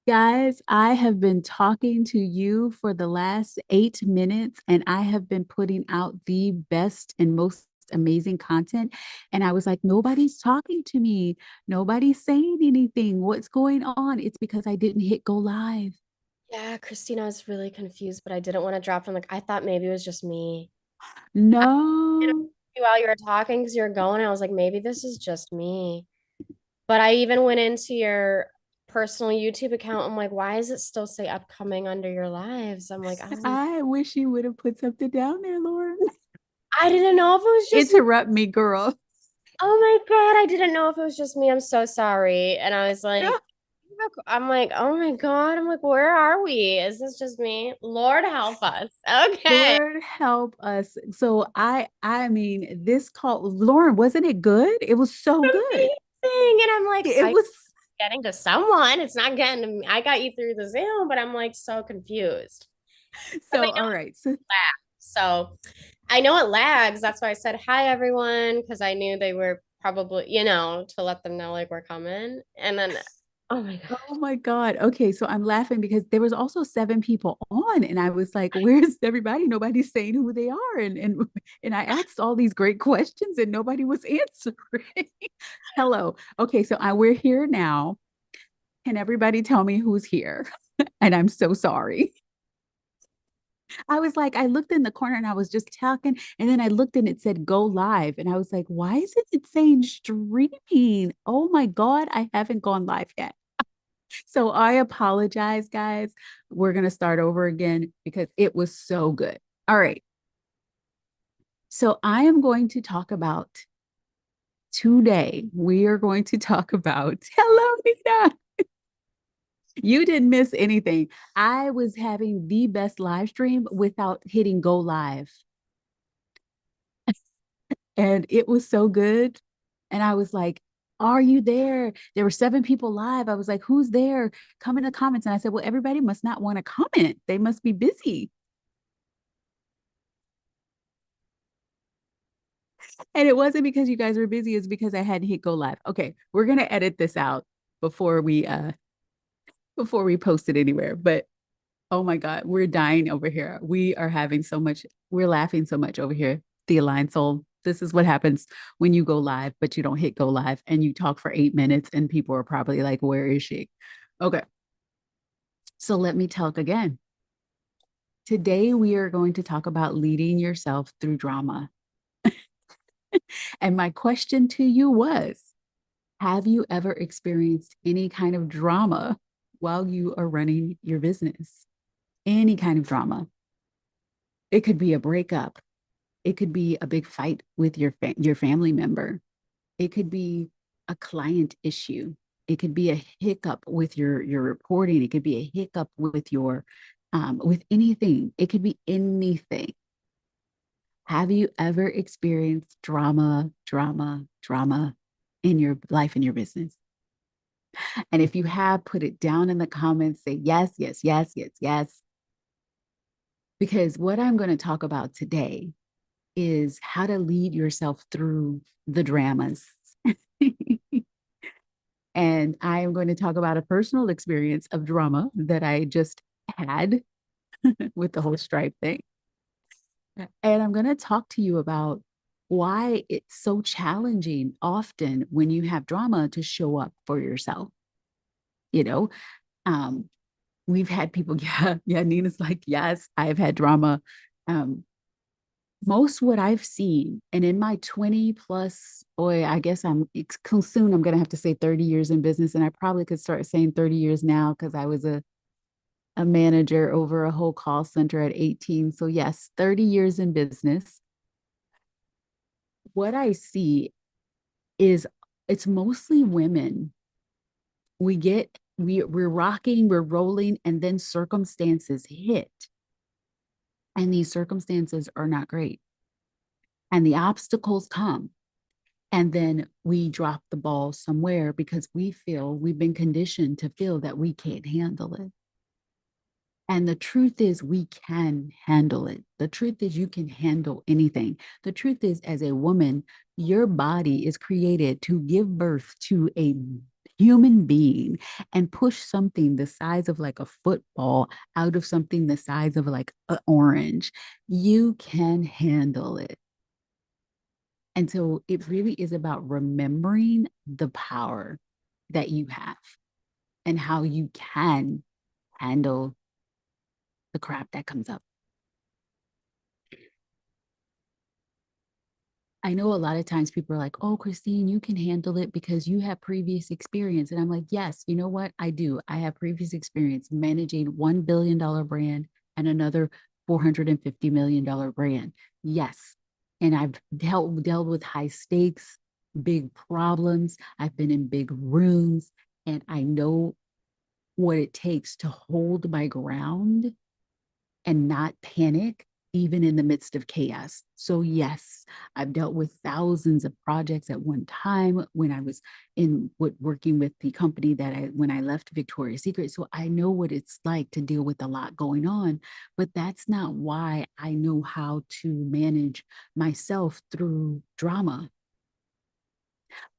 Guys, I have been talking to you for the last 8 minutes, and I have been putting out the best and most amazing content. And I was like, nobody's talking to me. Nobody's saying anything. What's going on? It's because I didn't hit go live. Yeah, Christina, I was really confused, but I didn't want to drop them. Like, I thought maybe it was just me. I didn't No. see while you were talking because you were going. I was like, maybe this is just me. But I even went into your personal YouTube account. I'm like, why does it still say upcoming under your lives? I'm like, I wish you would have put something down there, Lauren. I didn't know if it was just me. Interrupt me, girl. Oh my God, I didn't know if it was just me. I'm so sorry. And I was like, I'm like, oh my God. I'm like, where are we? Is this just me? Lord help us. Okay. Lord help us. So I mean, this call, Lauren, wasn't it good? It was so good. Amazing. And I'm like, It I was getting to someone. It's not getting to me. I got you through the Zoom, but I'm like so confused. Because I so know all right. So it lags. So I know it lags. That's why I said hi everyone, because I knew they were probably, to let them know like we're coming. And then oh my God. oh my God. Okay, so I'm laughing because there was also seven people on, and I was like, where's everybody? Nobody's saying who they are. And I asked all these great questions and nobody was answering. Hello. Okay, so we're here now. Can everybody tell me who's here? And I'm so sorry. I was like, I looked in the corner and I was just talking, and then I looked and it said go live. And I was like, why isn't it saying streaming? Oh my God, I haven't gone live yet. So I apologize, guys. We're going to start over again because it was so good. All right. So I am going to talk about today, we are going to talk about, hello, Nina. You didn't miss anything. I was having the best live stream without hitting go live. And it was so good. And I was like, are you there? There were seven people live. I was like, who's there? Come in the comments. And I said, well, everybody must not want to comment. They must be busy. And it wasn't because you guys were busy, it's because I hadn't hit go live. Okay, we're gonna edit this out before we post it anywhere. But oh my God, we're dying over here. We are having so much, we're laughing so much over here. The Align Soul. This is what happens when you go live, but you don't hit go live and you talk for 8 minutes and people are probably like, where is she? Okay. So let me talk again. Today we are going to talk about leading yourself through drama. And my question to you was, have you ever experienced any kind of drama while you are running your business? Any kind of drama. It could be a breakup. It could be a big fight with your family member. It could be a client issue. It could be a hiccup with your reporting. It could be a hiccup with your with anything. It could be anything. Have you ever experienced drama in your life, in your business? And if you have, put it down in the comments, say yes, yes, yes, yes, yes. Because what I'm going to talk about today is how to lead yourself through the dramas. And I am going to talk about a personal experience of drama that I just had with the whole Stripe thing. And I'm going to talk to you about why it's so challenging often when you have drama to show up for yourself. You know, um, we've had people, yeah, yeah. Nina's like, yes, I've had drama. Um, Most what I've seen, and in my 20 plus, boy, I guess soon I'm going to have to say 30 years in business. And I probably could start saying 30 years now because I was a manager over a whole call center at 18. So, yes, 30 years in business. What I see is it's mostly women. We're rocking, we're rolling, and then circumstances hit. And these circumstances are not great. And the obstacles come. And then we drop the ball somewhere because we've been conditioned to feel that we can't handle it. And the truth is, we can handle it. The truth is, you can handle anything. The truth is, as a woman, your body is created to give birth to a human being and push something the size of like a football out of something the size of like an orange, you can handle it. And so it really is about remembering the power that you have and how you can handle the crap that comes up. I know a lot of times people are like, oh, Christine, you can handle it because you have previous experience. And I'm like, yes, you know what? I do. I have previous experience managing $1 billion brand and another $450 million brand. Yes. And I've dealt with high stakes, big problems. I've been in big rooms and I know what it takes to hold my ground and not panic even in the midst of chaos. So yes, I've dealt with thousands of projects at one time when I was working with the company that I when I left Victoria's Secret. So I know what it's like to deal with a lot going on, but that's not why I know how to manage myself through drama.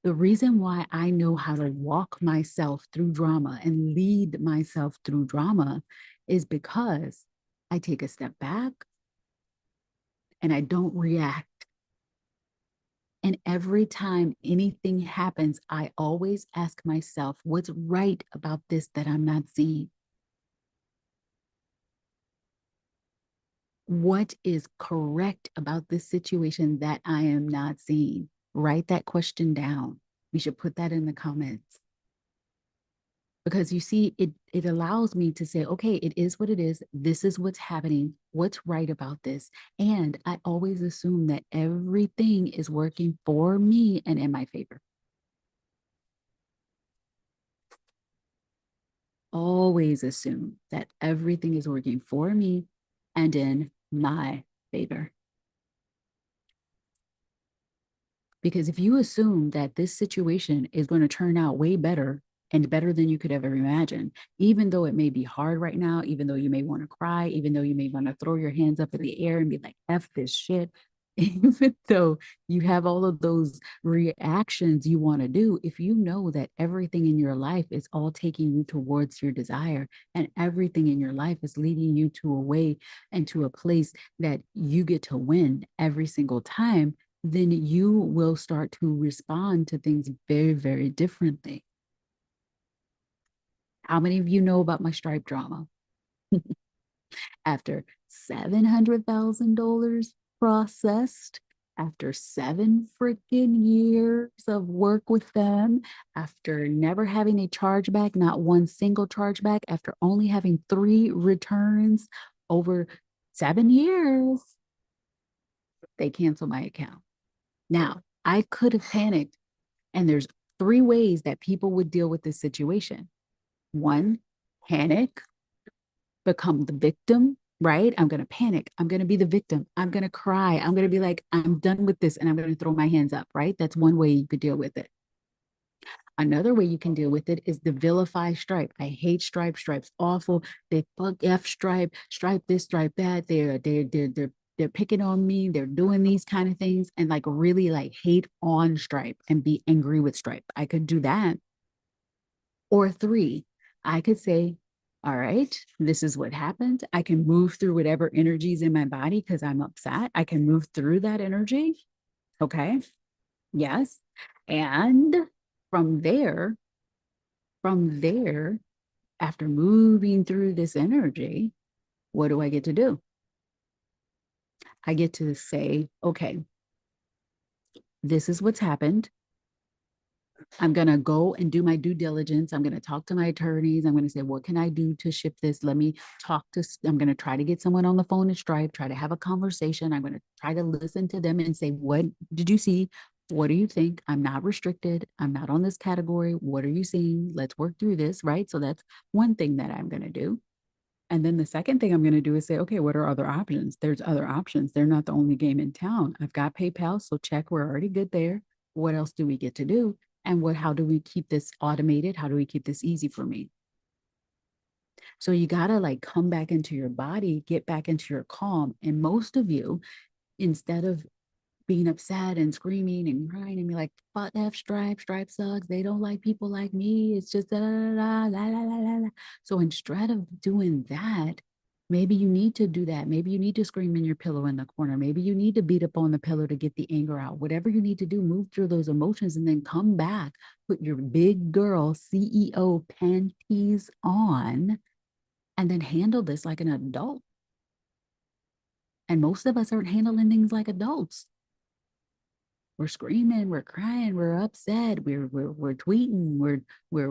The reason why I know how to walk myself through drama and lead myself through drama is because I take a step back and I don't react. And every time anything happens, I always ask myself, what's right about this that I'm not seeing? What is correct about this situation that I am not seeing? Write that question down. We should put that in the comments. Because you see, it allows me to say, okay, it is what it is. This is what's happening. What's right about this? And I always assume that everything is working for me and in my favor. Always assume that everything is working for me and in my favor. Because if you assume that this situation is going to turn out way better and better than you could ever imagine, even though it may be hard right now, even though you may want to cry, even though you may want to throw your hands up in the air and be like, F this shit, even though you have all of those reactions you want to do, if you know that everything in your life is all taking you towards your desire and everything in your life is leading you to a way and to a place that you get to win every single time, then you will start to respond to things very, very differently. How many of you know about my Stripe drama? After $700,000 processed, after 7 freaking years of work with them, after never having a chargeback, not one single chargeback, after only having 3 returns over 7 years, they canceled my account. Now, I could have panicked. And there's 3 ways that people would deal with this situation. One, panic, become the victim, right? I'm going to panic. I'm going to be the victim. I'm going to cry. I'm going to be like, I'm done with this and I'm going to throw my hands up, right? That's one way you could deal with it. Another way you can deal with it is the vilify Stripe. I hate Stripe. Stripe's awful. They fuck F Stripe, Stripe this, Stripe that. They're picking on me. They're doing these kind of things and like really like hate on Stripe and be angry with Stripe. I could do that. Or 3, I could say, all right, this is what happened. I can move through whatever energies in my body because I'm upset. I can move through that energy. Okay. Yes. And from there, from there, after moving through this energy, what do I get to do? I get to say, okay, this is what's happened. I'm going to go and do my due diligence. I'm going to talk to my attorneys. I'm going to say, what can I do to ship this? Let me talk to, I'm going to try to get someone on the phone at Stripe, try to have a conversation. I'm going to try to listen to them and say, what did you see? What do you think? I'm not restricted. I'm not on this category. What are you seeing? Let's work through this, right? So that's one thing that I'm going to do. And then the second thing I'm going to do is say, okay, what are other options? There's other options. They're not the only game in town. I've got PayPal, so check, we're already good there. What else do we get to do? And how do we keep this automated? How do we keep this easy for me? So you got to like come back into your body, get back into your calm. And most of you, instead of being upset and screaming and crying and be like, "Fuck F Stripe, Stripe sucks. They don't like people like me. It's just da da da la la la la la." So instead of doing that, maybe you need to do that. Maybe you need to scream in your pillow in the corner. Maybe you need to beat up on the pillow to get the anger out. Whatever you need to do, move through those emotions and then come back, put your big girl CEO panties on, and then handle this like an adult. And most of us aren't handling things like adults. We're screaming, we're crying, we're upset, we're tweeting, we're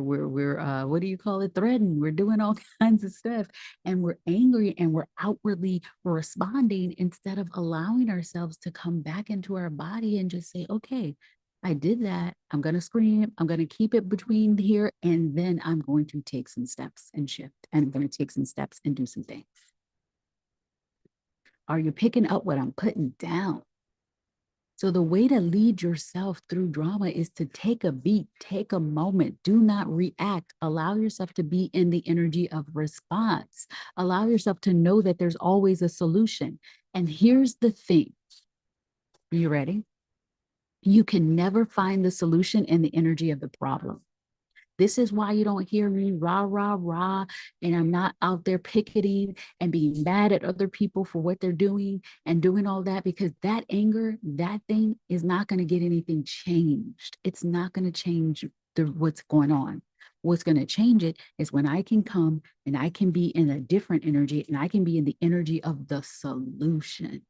what do you call it, threading, we're doing all kinds of stuff, and we're angry and we're outwardly responding instead of allowing ourselves to come back into our body and just say, okay, I did that. I'm going to scream. I'm going to keep it between here. And then I'm going to take some steps and shift. And I'm going to take some steps and do some things. Are you picking up what I'm putting down? So the way to lead yourself through drama is to take a beat, take a moment, do not react. Allow yourself to be in the energy of response. Allow yourself to know that there's always a solution. And here's the thing. Are you ready? You can never find the solution in the energy of the problem. This is why you don't hear me rah, rah, rah. And I'm not out there picketing and being mad at other people for what they're doing and doing all that, because that anger, that thing is not going to get anything changed. It's not going to change what's going on. What's going to change it is when I can come and I can be in a different energy and I can be in the energy of the solution.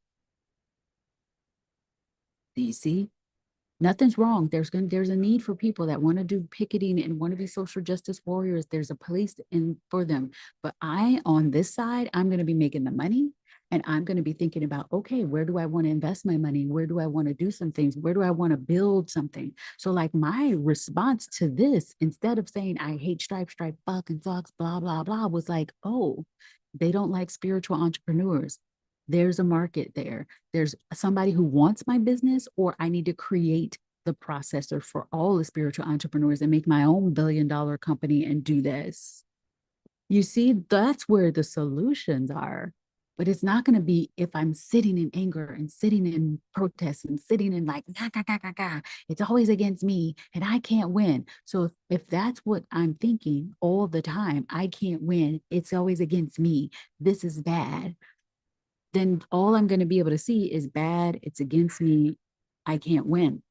Do you see? Nothing's wrong. There's a need for people that want to do picketing and want to be social justice warriors. There's a place in for them. But I, on this side, I'm going to be making the money and I'm going to be thinking about, okay, where do I want to invest my money? Where do I want to do some things? Where do I want to build something? So like my response to this, instead of saying I hate Stripe, Stripe, fuck and sucks, blah, blah, blah, was like, oh, they don't like spiritual entrepreneurs. There's a market there. There's somebody who wants my business, or I need to create the processor for all the spiritual entrepreneurs and make my own $1 billion company and do this. You see, that's where the solutions are. But it's not going to be if I'm sitting in anger and sitting in protest and sitting in like, gah, gah, gah, gah, gah. It's always against me and I can't win. So if that's what I'm thinking all the time, I can't win. It's always against me. This is bad. Then all I'm going to be able to see is bad. It's against me. I can't win.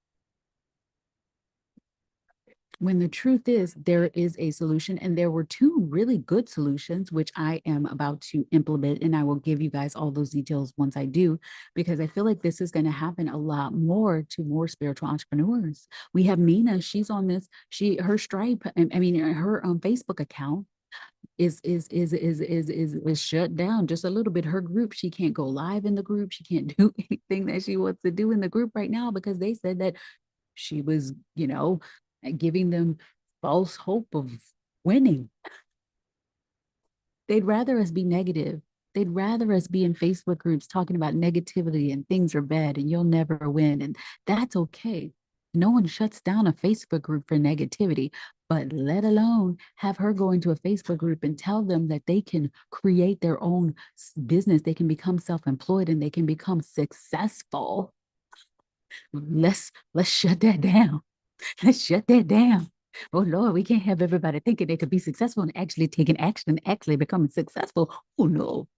When the truth is, there is a solution, and there were two really good solutions, which I am about to implement. And I will give you guys all those details once I do, because I feel like this is going to happen a lot more to more spiritual entrepreneurs. We have Nina, she's on this, her Stripe, I mean, her Facebook account is shut down just a little bit. Her group, she can't go live in the group. She can't do anything that she wants to do in the group right now because they said that she was, giving them false hope of winning. They'd rather us be negative. They'd rather us be in Facebook groups talking about negativity and things are bad and you'll never win. And that's okay. No one shuts down a Facebook group for negativity, but let alone have her go into a Facebook group and tell them that they can create their own business. They can become self-employed and they can become successful. Let's shut that down. Let's shut that down. Oh Lord, we can't have everybody thinking they could be successful and actually taking action and actually becoming successful. Oh no.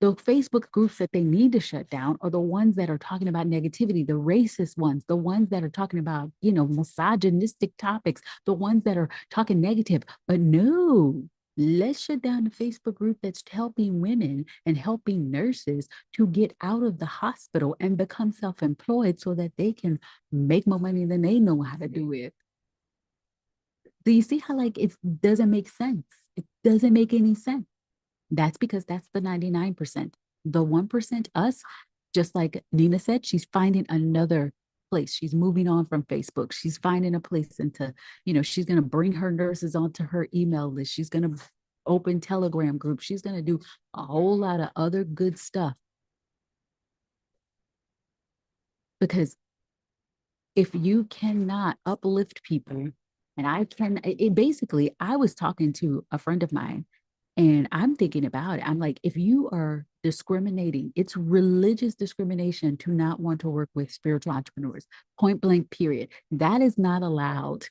The Facebook groups that they need to shut down are the ones that are talking about negativity, the racist ones, the ones that are talking about, misogynistic topics, the ones that are talking negative. But no, let's shut down the Facebook group that's helping women and helping nurses to get out of the hospital and become self-employed so that they can make more money than they know how to do it. Do you see how like it doesn't make sense? It doesn't make any sense. That's because that's the 99%. The 1%, us, just like Nina said, she's finding another place. She's moving on from Facebook. She's finding a place into, she's going to bring her nurses onto her email list. She's going to open Telegram groups. She's going to do a whole lot of other good stuff. Because if you cannot uplift people, and I was talking to a friend of mine And I'm thinking about it. I'm like, if you are discriminating, it's religious discrimination to not want to work with spiritual entrepreneurs, point blank, period. That is not allowed.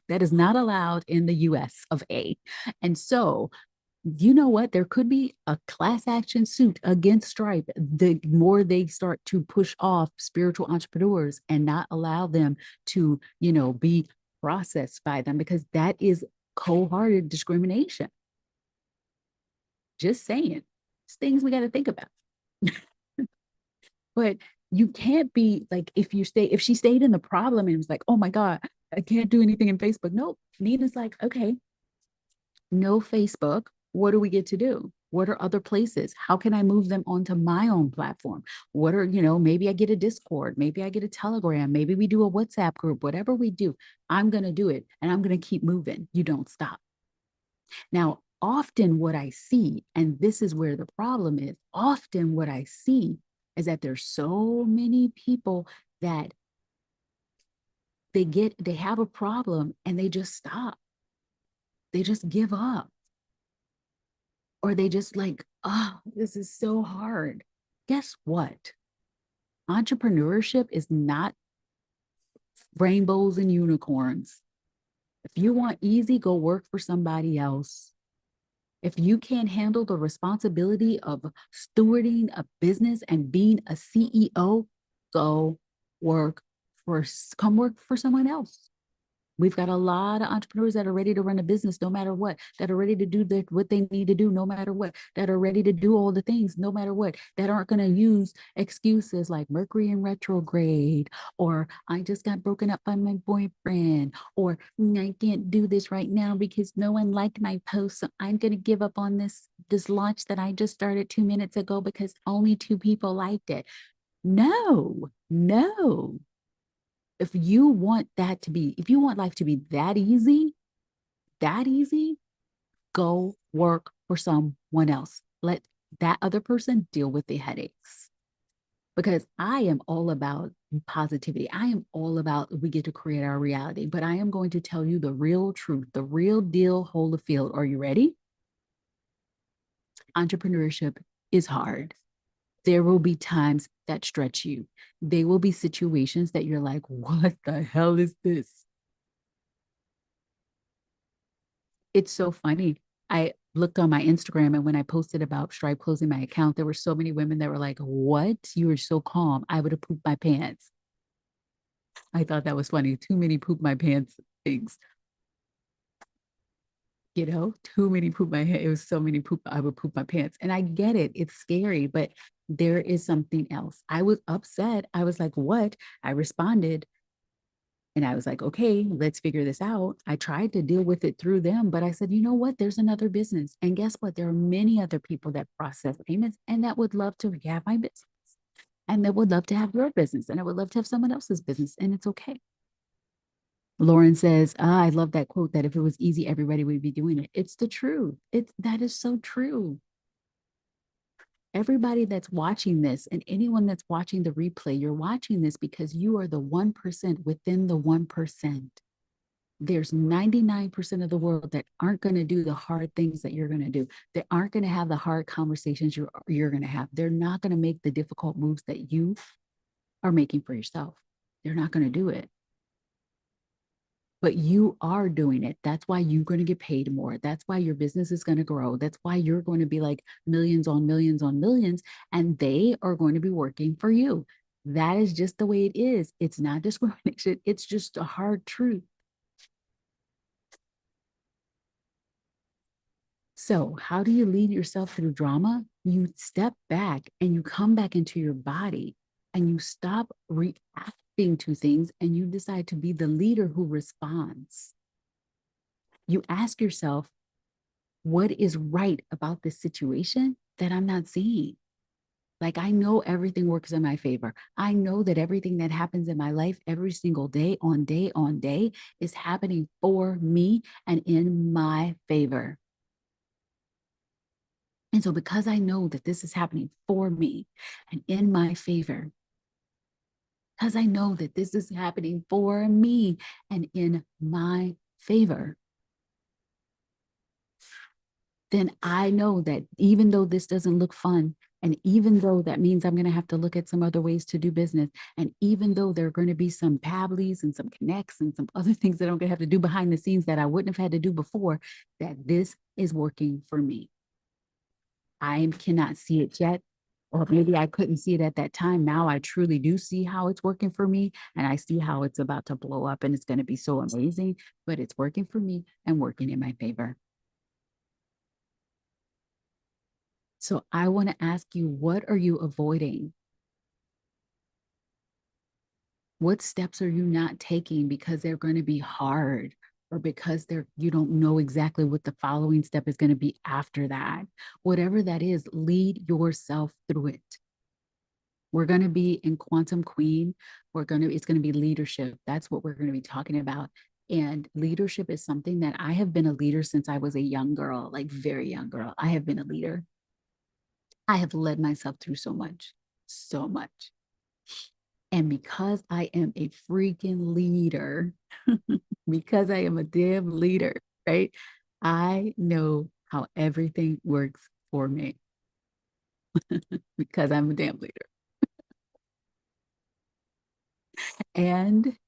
That is not allowed in the US of A. And so, you know what? There could be a class action suit against Stripe the more they start to push off spiritual entrepreneurs and not allow them to, be processed by them, because that is cold hearted discrimination. Just saying. It's things we got to think about. But you can't be like, if she stayed in the problem and was like, oh my God, I can't do anything in Facebook. No, Nina's like, okay, no Facebook. What do we get to do? What are other places? How can I move them onto my own platform? What are, maybe I get a Discord, maybe I get a Telegram, maybe we do a WhatsApp group, whatever we do, I'm going to do it and I'm going to keep moving. You don't stop. Now, often what I see, and this is where the problem is, often what I see is that there's so many people that they have a problem and they just stop. They just give up. Or they just like, oh, this is so hard. Guess what? Entrepreneurship is not rainbows and unicorns. If you want easy, go work for somebody else. If you can't handle the responsibility of stewarding a business and being a CEO, go work come work for someone else. We've got a lot of entrepreneurs that are ready to run a business no matter what, that are ready to do what they need to do no matter what, that are ready to do all the things no matter what, that aren't going to use excuses like Mercury in retrograde, or I just got broken up by my boyfriend, or I can't do this right now because no one liked my post. So I'm going to give up on this launch that I just started 2 minutes ago because only 2 people liked it. No, no, if you want life to be that easy, go work for someone else. Let that other person deal with the headaches. Because I am all about positivity. I am all about we get to create our reality, but I am going to tell you the real truth, the real deal, hold the field. Are you ready? Entrepreneurship is hard. There will be times that stretch you. There will be situations that you're like, what the hell is this? It's so funny. I looked on my Instagram, and when I posted about Stripe closing my account, there were so many women that were like, what? You were so calm. I would have pooped my pants. I thought that was funny. Too many poop my pants things, too many poop my head. It was so many poop. I would poop my pants. And I get it. It's scary, but there is something else. I was upset. I was like, what? I responded. And I was like, okay, let's figure this out. I tried to deal with it through them, but I said, you know what? There's another business. And guess what? There are many other people that process payments and that would love to have my business and that would love to have your business and I would love to have someone else's business. And it's okay. Lauren says, I love that quote that if it was easy, everybody would be doing it. It's the truth. That is so true. Everybody that's watching this and anyone that's watching the replay, you're watching this because you are the 1% within the 1%. There's 99% of the world that aren't going to do the hard things that you're going to do. They aren't going to have the hard conversations you're going to have. They're not going to make the difficult moves that you are making for yourself. They're not going to do it. But you are doing it. That's why you're going to get paid more. That's why your business is going to grow. That's why you're going to be like millions on millions on millions, and they are going to be working for you. That is just the way it is. It's not discrimination. It's just a hard truth. So, how do you lead yourself through drama? You step back and you come back into your body and you stop reacting to things and you decide to be the leader who responds. You ask yourself, what is right about this situation that I'm not seeing? Like, I know everything works in my favor. I know that everything that happens in my life every single day on day is happening for me and in my favor. And so, because I know that this is happening for me and in my favor, because I know that this is happening for me and in my favor, then I know that even though this doesn't look fun, and even though that means I'm going to have to look at some other ways to do business, and even though there are going to be some pablies and some connects and some other things that I'm going to have to do behind the scenes that I wouldn't have had to do before, that this is working for me. I cannot see it yet, or maybe I couldn't see it at that time. Now I truly do see how it's working for me, and I see how it's about to blow up and it's going to be so amazing, but it's working for me and working in my favor. So I want to ask you, what are you avoiding? What steps are you not taking because they're going to be hard, or because you don't know exactly what the following step is going to be after that? Whatever that is, lead yourself through it. We're going to be in Quantum Queen. It's going to be leadership. That's what we're going to be talking about. And leadership is something that I have been a leader since I was a young girl, like very young girl. I have been a leader. I have led myself through so much, so much. And because I am a freaking leader, because I am a damn leader, right? I know how everything works for me because I'm a damn leader. And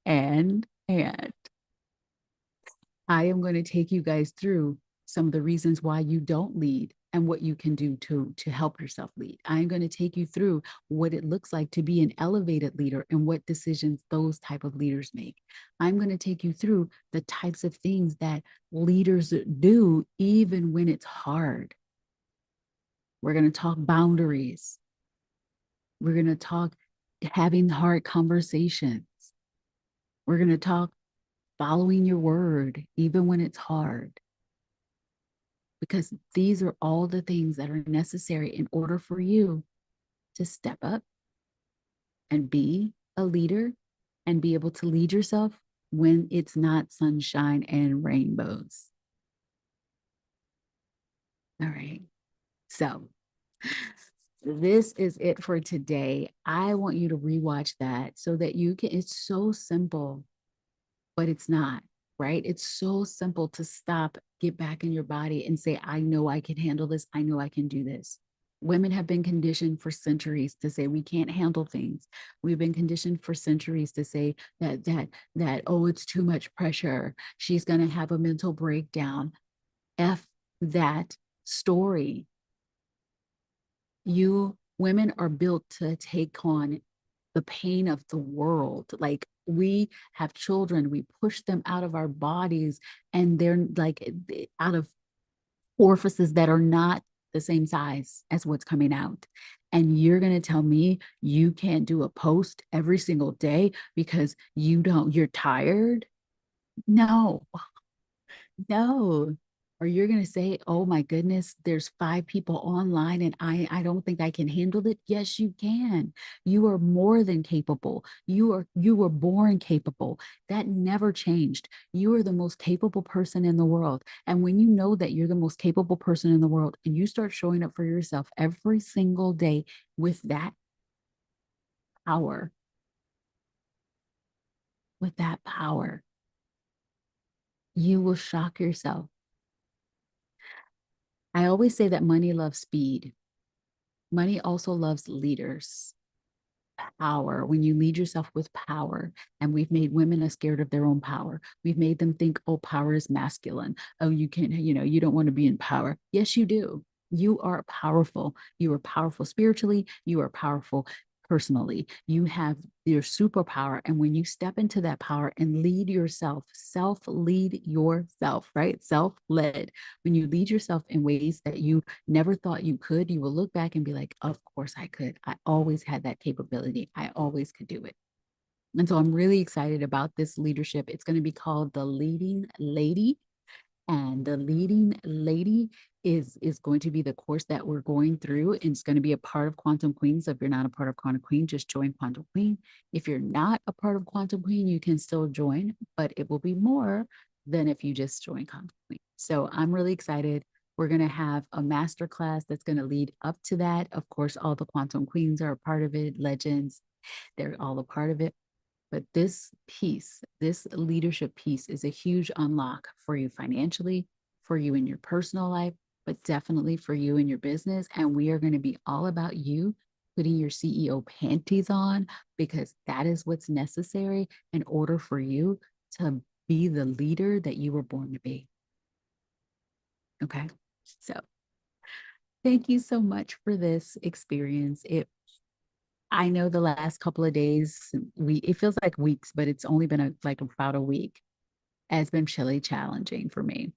I am going to take you guys through some of the reasons why you don't lead and what you can do to help yourself lead. I'm going to take you through what it looks like to be an elevated leader and what decisions those type of leaders make. I'm going to take you through the types of things that leaders do even when it's hard. We're going to talk boundaries. We're going to talk having hard conversations. We're going to talk following your word even when it's hard, because these are all the things that are necessary in order for you to step up and be a leader and be able to lead yourself when it's not sunshine and rainbows. All right. So, this is it for today. I want you to rewatch that so that you can, it's so simple, but it's not, right? It's so simple to stop, get back in your body and say, I know I can handle this. I know I can do this. Women have been conditioned for centuries to say we can't handle things. We've been conditioned for centuries to say that oh, it's too much pressure. She's going to have a mental breakdown. F that story. You women are built to take on the pain of the world. Like, we have children, we push them out of our bodies, and they're like out of orifices that are not the same size as what's coming out. And you're going to tell me you can't do a post every single day because you're tired? No, no. Or you're going to say, oh my goodness, there's 5 people online and I don't think I can handle it. Yes, you can. You are more than capable. You were born capable. That never changed. You are the most capable person in the world. And when you know that you're the most capable person in the world and you start showing up for yourself every single day with that power, with that power, you will shock yourself. I always say that money loves speed. Money also loves leaders. Power, when you lead yourself with power, and we've made women are scared of their own power. We've made them think, oh, power is masculine. Oh, you can't, you don't want to be in power. Yes, you do. You are powerful. You are powerful spiritually. You are powerful personally. You have your superpower. And when you step into that power and lead yourself, self lead yourself, right? Self led. When you lead yourself in ways that you never thought you could, you will look back and be like, of course I could. I always had that capability. I always could do it. And so I'm really excited about this leadership. It's going to be called The Leading Lady. And The Leading Lady is going to be the course that we're going through. And it's going to be a part of Quantum Queen. So if you're not a part of Quantum Queen, just join Quantum Queen. If you're not a part of Quantum Queen, you can still join, but it will be more than if you just join Quantum Queen. So I'm really excited. We're going to have a master class that's going to lead up to that. Of course, all the Quantum Queens are a part of it, legends, they're all a part of it. But this piece, this leadership piece, is a huge unlock for you financially, for you in your personal life, but definitely for you and your business. And we are going to be all about you putting your CEO panties on because that is what's necessary in order for you to be the leader that you were born to be. Okay. So thank you so much for this experience. I know the last couple of days, it feels like weeks, but it's only been like about a week, has been chilly challenging for me.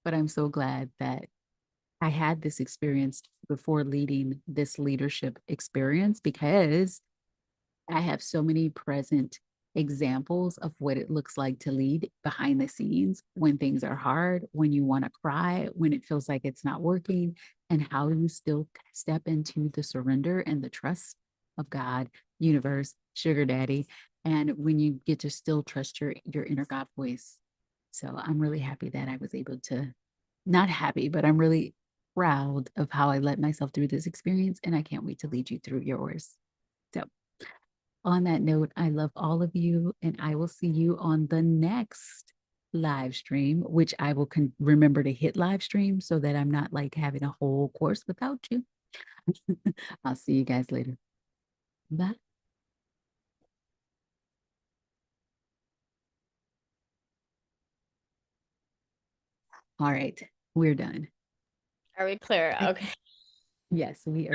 But I'm so glad that I had this experience before leading this leadership experience because I have so many present examples of what it looks like to lead behind the scenes when things are hard, when you want to cry, when it feels like it's not working, and how you still step into the surrender and the trust of God, universe, sugar daddy, and when you get to still trust your inner God voice. So I'm really happy that I was able to, not happy, but I'm really proud of how I led myself through this experience, and I can't wait to lead you through yours. So on that note, I love all of you, and I will see you on the next live stream, which I will remember to hit live stream so that I'm not like having a whole course without you. I'll see you guys later. Bye. All right, we're done. Are we clear? I, Okay. yes, we are.